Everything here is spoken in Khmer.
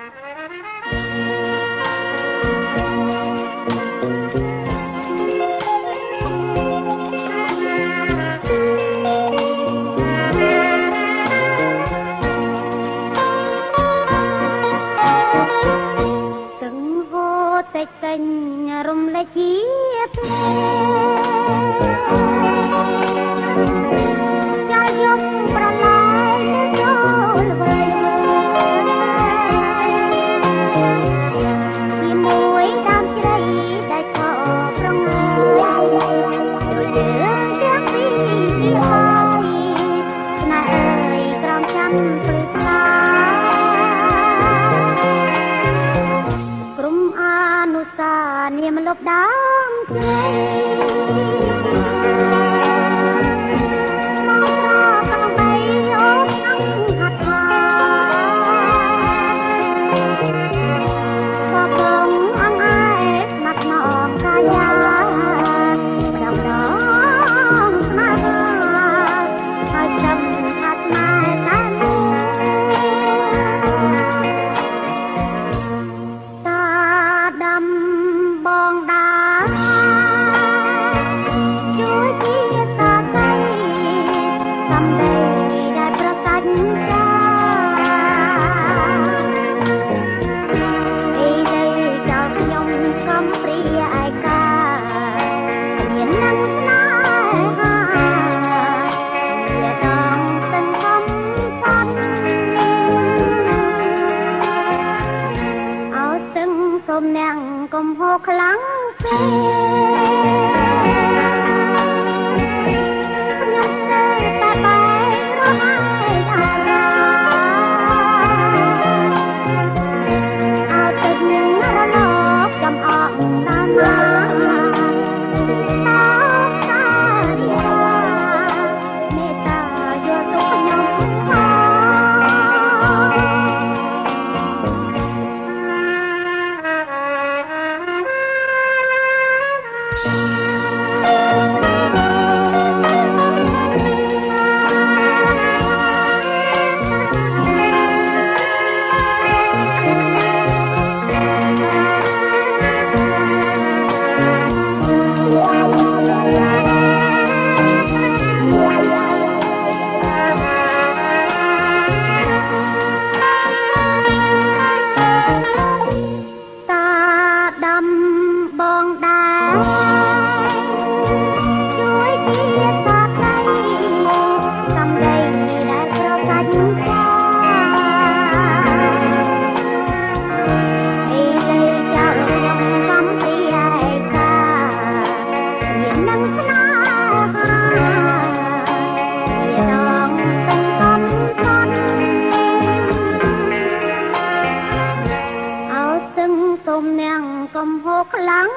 តិចតែញរំលែកជាតិចាយយកប្រឡាយទៅចូលវិញជាមួយដើមជ្រៃដែលខកប្រងើជួយយើងទាំងពីរហើយស្នេហ៍អើយក្រំចាំព្រឹកថ្លានុសានាមលប់ដើមជ្រៃមកត្រកបីយកក្នុងហាត់ថាក៏គង់អង្អែលស្មាត់មកកាយាប្រំដងស្មាត់ហើយចាំថាស្នេហ៍តែបងដាជួយជាតាតៃសំដីដែលប្រកាច់ចាអីទៅចោលខ្ញុំកំព្រាឯកាមាននឹងស្នេហាវាต้องសង្ឃឹមសាត់ឲ្យទឹងគុំនាងកុំហូរខ្លាំងពេកខ្ញុំនៅតែបែររហែកអារម្មណ៍ឲ្យទឹករលកចំអកតាមឡាតោតារាមេត្តាយកទុកខ្ញុំបងដាជួយជាតាតៃសំដីដែលប្រកាច់ចាអីទៅចោលខ្ញុំកំពីឯកាមាននឹងស្នេហាវាដងទាំងកំខន់ឲ្យទាំងទុំនាងកំហូរខ្លាំង